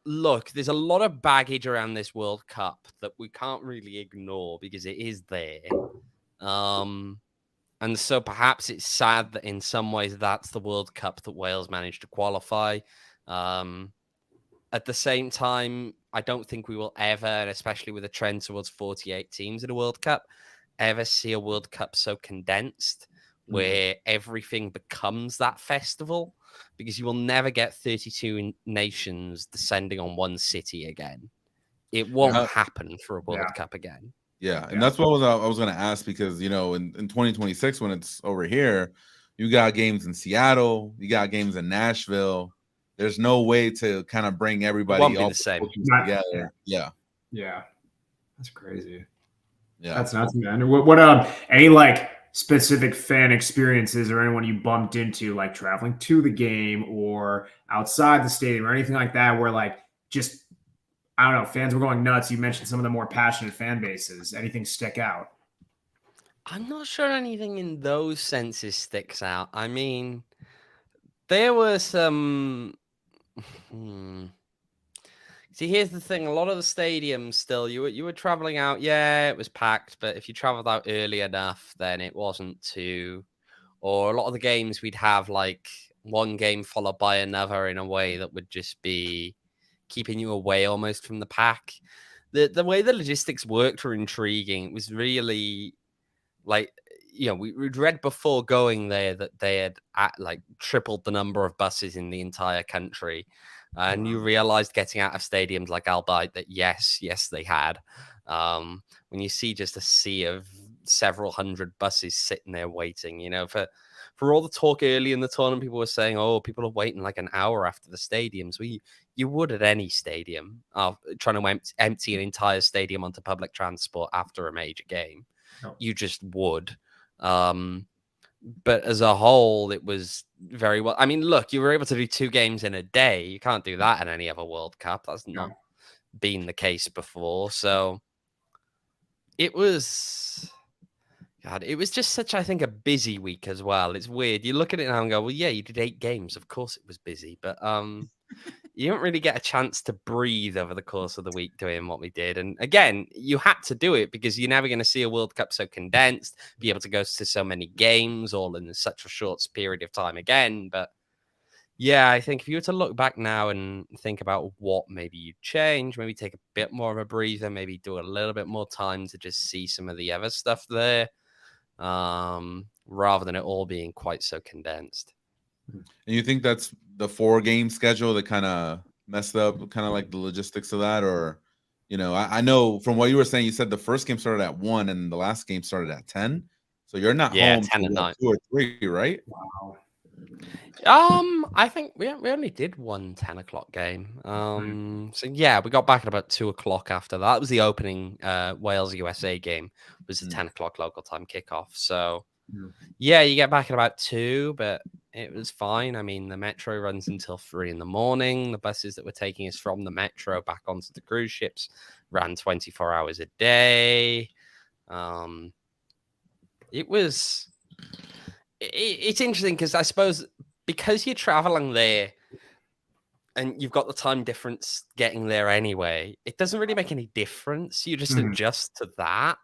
look, there's a lot of baggage around this World Cup that we can't really ignore because it is there. And so perhaps it's sad that in some ways that's the World Cup that Wales managed to qualify. At the same time, I don't think we will ever, and especially with a trend towards 48 teams in a World Cup, ever see a World Cup so condensed where everything becomes that festival, because you will never get 32 nations descending on one city again. It won't happen for a World Cup again. Yeah, and that's what I was going to ask, because, you know, in 2026, when it's over here, you got games in Seattle, you got games in Nashville. There's no way to kind of bring everybody all the same together. Yeah, that's crazy. Yeah, that's nuts, man. What any like specific fan experiences or anyone you bumped into, like traveling to the game or outside the stadium or anything like that, where like just, I don't know, fans were going nuts? You mentioned some of the more passionate fan bases. Anything stick out? I'm not sure anything in those senses sticks out. I mean, there were some. See, here's the thing: a lot of the stadiums still, you were traveling out. Yeah, it was packed, but if you traveled out early enough, then it wasn't too. Or a lot of the games, we'd have like one game followed by another in a way that would just be keeping you away almost from the pack. The way the logistics worked were intriguing. It was really like, you know, we'd read before going there that they had like tripled the number of buses in the entire country. And you realized getting out of stadiums like Albight that yes, they had. When you see just a sea of several hundred buses sitting there waiting, you know, for all the talk early in the tournament, people were saying, oh, people are waiting like an hour after the stadiums. Well, you would at any stadium, trying to empty an entire stadium onto public transport after a major game. You just would. But as a whole, it was very well. I mean, look, you were able to do 2 games in a day. You can't do that in any other World Cup. That's not been the case before. So it was, God, it was just such, I think, a busy week as well. It's weird. You look at it now and go, well, yeah, you did 8 games. Of course it was busy. But you don't really get a chance to breathe over the course of the week doing what we did. And again, you had to do it because you're never going to see a World Cup so condensed, be able to go to so many games all in such a short period of time again. But yeah, I think if you were to look back now and think about what maybe you'd change, maybe take a bit more of a breather, maybe do a little bit more time to just see some of the other stuff there, rather than it all being quite so condensed. And you think that's the 4-game schedule that kind of messed up kind of like the logistics of that? Or, you know, I know from what you were saying, you said the first game started at 1 and the last game started at 10. So you're not home 10 at night. 2 or 3, right? Wow. I think we only did one 10 o'clock game. So yeah, we got back at about 2 o'clock after that. It was the opening Wales USA game. It was a 10 o'clock local time kickoff. So yeah, you get back at about 2, but it was fine. I mean, the metro runs until 3 in the morning. The buses that were taking us from the metro back onto the cruise ships ran 24 hours a day. It's interesting because I suppose because you're traveling there and you've got the time difference getting there anyway, it doesn't really make any difference. You just adjust to that.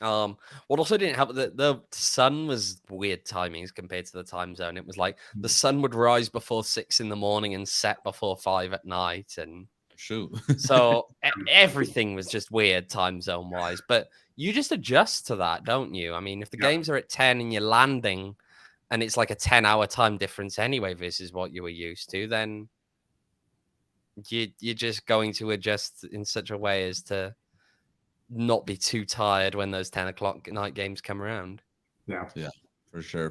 What also didn't help, the sun was weird timings compared to the time zone. It was like the sun would rise before 6 in the morning and set before 5 at night, and so everything was just weird time zone wise. But you just adjust to that, don't you? I mean, if the games are at 10 and you're landing, and it's like a 10-hour time difference anyway versus what you were used to, then you're just going to adjust in such a way as to not be too tired when those 10 o'clock night games come around. Yeah, for sure.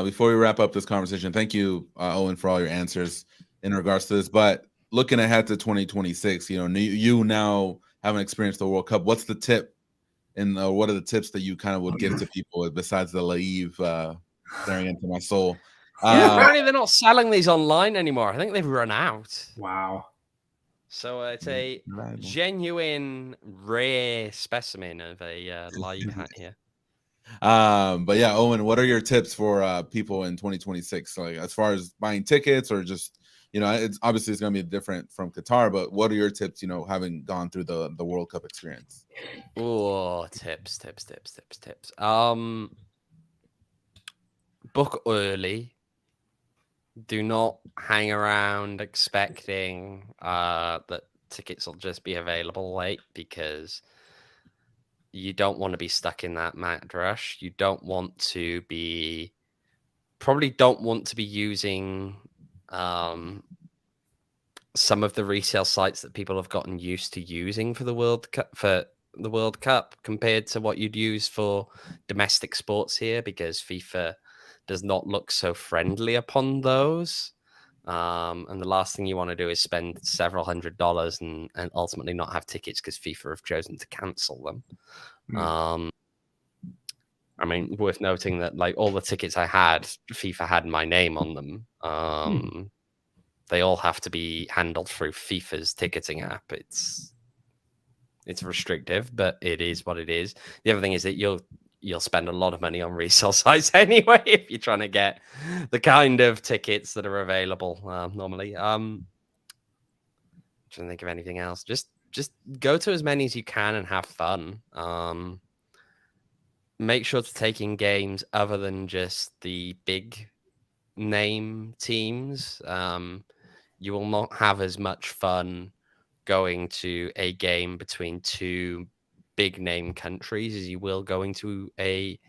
Before we wrap up this conversation, thank you, Owen, for all your answers in regards to this. But looking ahead to 2026, you know, you now haven't experienced the World Cup. What's the tip And what are the tips that you kind of would give to people besides the Laiv staring into my soul? Apparently they're not selling these online anymore. I think they've run out. Wow. So it's a genuine rare specimen of a live hat here. But yeah, Owen, what are your tips for people in 2026? Like as far as buying tickets or just, it's obviously it's going to be different from Qatar, but what are your tips, having gone through the World Cup experience? Oh, tips. Book early. Do not hang around expecting that tickets will just be available late, because you don't want to be stuck in that mad rush. You don't want to be using some of the resale sites that people have gotten used to using for the World Cup compared to what you'd use for domestic sports here, because FIFA does not look so friendly upon those. And the last thing you want to do is spend several $100s and ultimately not have tickets because FIFA have chosen to cancel them. I mean, worth noting that like all the tickets I had, FIFA had my name on them. They all have to be handled through FIFA's ticketing app. It's restrictive, but it is what it is. The other thing is that you'll spend a lot of money on resale sites anyway if you're trying to get the kind of tickets that are available normally. Trying to think of anything else. Just go to as many as you can and have fun. Make sure to take in games other than just the big name teams. You will not have as much fun going to a game between two big name countries as you will going to a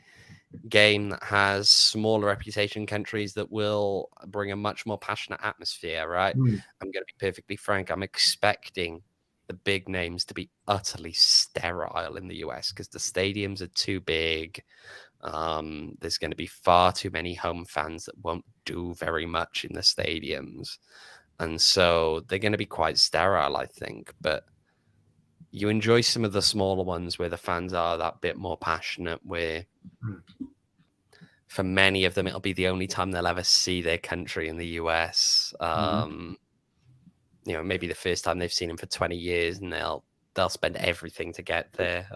game that has smaller reputation countries that will bring a much more passionate atmosphere, right? I'm going to be perfectly frank. I'm expecting the big names to be utterly sterile in the US because the stadiums are too big. There's going to be far too many home fans that won't do very much in the stadiums. And so they're going to be quite sterile, I think. But you enjoy some of the smaller ones where the fans are that bit more passionate, where for many of them, it'll be the only time they'll ever see their country in the US. Maybe the first time they've seen him for 20 years, and they'll spend everything to get there.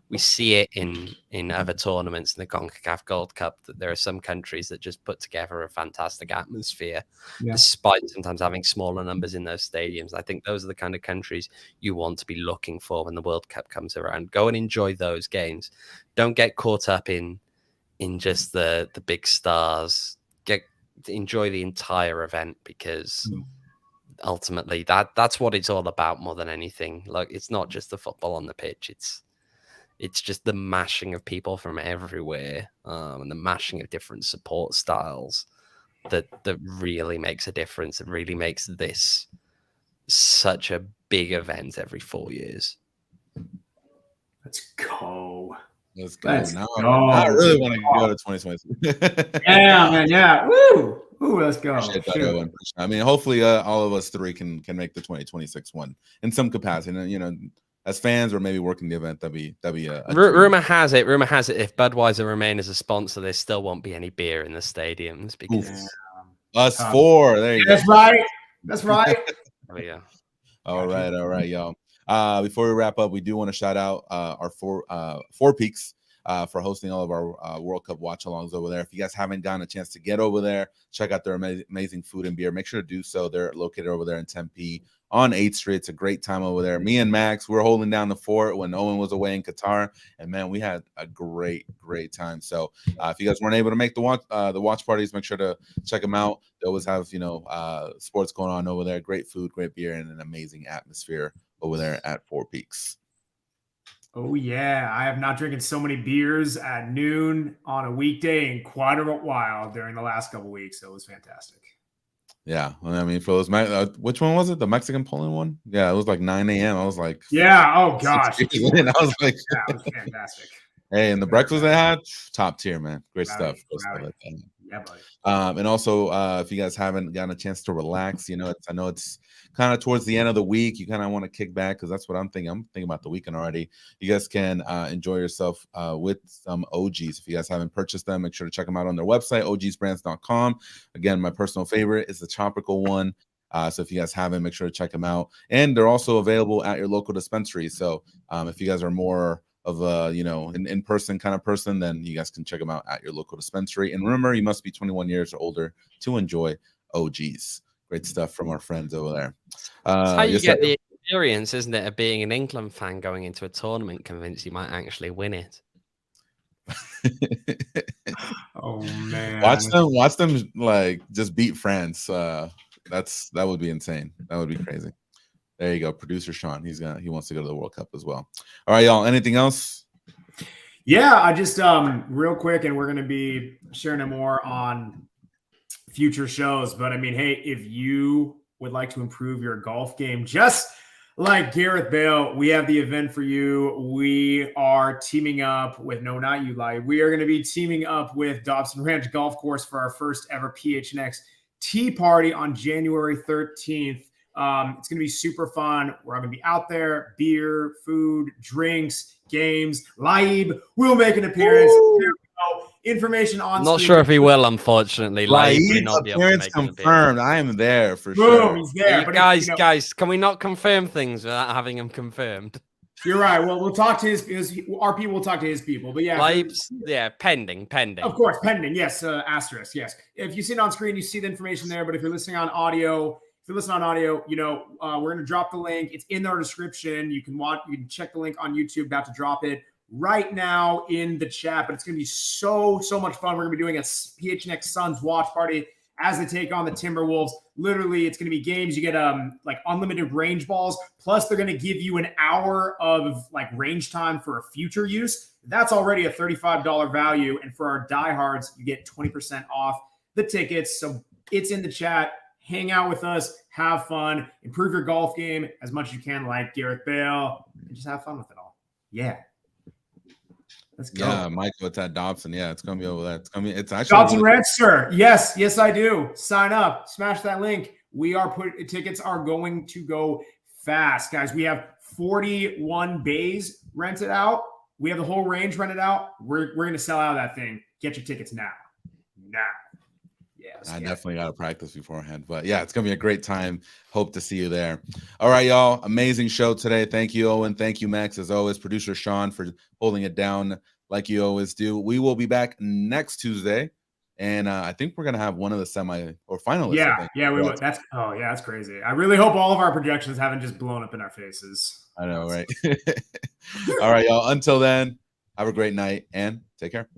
We see it in other tournaments in the CONCACAF Gold Cup that there are some countries that just put together a fantastic atmosphere, despite sometimes having smaller numbers in those stadiums. I think those are the kind of countries you want to be looking for when the World Cup comes around. Go and enjoy those games. Don't get caught up in just the big stars. Enjoy the entire event, because ultimately that's what it's all about more than anything. Like, it's not just the football on the pitch, it's just the mashing of people from everywhere, and the mashing of different support styles that really makes a difference. It really makes this such a big event every 4 years. Let's go. Now I really want to go to 2026. Yeah, man. Yeah. Woo. Ooh, let's go. I mean, hopefully all of us three can make the 2026 one in some capacity. And, as fans or maybe working the event, that'd be a rumor has it if Budweiser remain as a sponsor, there still won't be any beer in the stadiums because us four. There you go. That's right. There we go. All right, y'all. Before we wrap up, we do want to shout out our Four Peaks for hosting all of our World Cup watch-alongs over there. If you guys haven't gotten a chance to get over there, check out their amazing food and beer. Make sure to do so. They're located over there in Tempe on 8th Street. It's a great time over there. Me and Max, we were holding down the fort when Owen was away in Qatar, and man, we had a great time. So if you guys weren't able to make the watch parties, make sure to check them out. They always have sports going on over there. Great food, great beer, and an amazing atmosphere over there at Four Peaks. Oh, yeah. I have not drinking so many beers at noon on a weekday in quite a while during the last couple of weeks. So it was fantastic. Yeah. I mean, for those, which one was it? The Mexican Poland one? Yeah, it was like 9 a.m. I was like, yeah. Oh, gosh. And I was like, yeah, it was fantastic. Hey, and the breakfast they had, top tier, man. Great stuff. Yeah. Yeah, buddy. And also, if you guys haven't gotten a chance to relax, I know it's kind of towards the end of the week. You kind of want to kick back because that's what I'm thinking. I'm thinking about the weekend already. You guys can enjoy yourself with some OGs. If you guys haven't purchased them, make sure to check them out on their website, ogsbrands.com. Again, my personal favorite is the tropical one. So if you guys haven't, make sure to check them out. And they're also available at your local dispensary. So if you guys are more of a an in-person kind of person, then you guys can check them out at your local dispensary. And remember, you must be 21 years or older to enjoy OGs. Great stuff from our friends over there. It's how you get the experience, isn't it, of being an England fan going into a tournament convinced you might actually win it. Oh man, watch them like just beat France. That would be insane. That would be crazy. There you go. Producer Sean. He wants to go to the World Cup as well. All right, y'all. Anything else? Yeah, I just real quick, and we're gonna be sharing it more on future shows. But I mean, hey, if you would like to improve your golf game, just like Gareth Bale, we have the event for you. We are teaming up with not you, Lai. We are going to be teaming up with Dobson Ranch Golf Course for our first ever PHNX Tea Party on January 13th. It's going to be super fun. We're all going to be out there, beer, food, drinks, games. Laib will make an appearance. Information on Not screen. sure if he will, unfortunately. Laib's appearance confirmed. I am there for sure. He's there. But guys, can we not confirm things without having them confirmed? You're right. Well, we'll talk to our people will talk to his people. But yeah, Laib's, pending. Of course, pending. Yes, asterisk. Yes. If you see it on screen, you see the information there. But if you're listening on audio, we're going to drop the link. It's in our description. You can check the link on YouTube. About to drop it right now in the chat, but it's going to be so much fun. We're going to be doing a PHNX Suns watch party as they take on the Timberwolves. Literally, it's going to be games. You get like unlimited range balls, plus they're going to give you an hour of like range time for future use. That's already a $35 value, and for our Diehards, you get 20% off the tickets. So it's in the chat. Hang out with us, have fun, improve your golf game as much as you can, like Gareth Bale, and just have fun with it all. Yeah. Let's go. Yeah, Michael, it's at Dobson. Yeah, it's gonna be over there. It's actually Dobson Ranch, sir. Yes, I do. Sign up, smash that link. Tickets are going to go fast, guys. We have 41 bays rented out. We have the whole range rented out. We're gonna sell out of that thing. Get your tickets now. Yes, I definitely got to practice beforehand, but yeah, it's gonna be a great time. Hope to see you there. All right, y'all. Amazing show today. Thank you, Owen. Thank you, Max, as always. Producer Sean for holding it down like you always do. We will be back next Tuesday, and I think we're gonna have one of the semi or finalists. Yeah, we will. That's crazy. I really hope all of our projections haven't just blown up in our faces. I know, right? All right, y'all. Until then, have a great night and take care.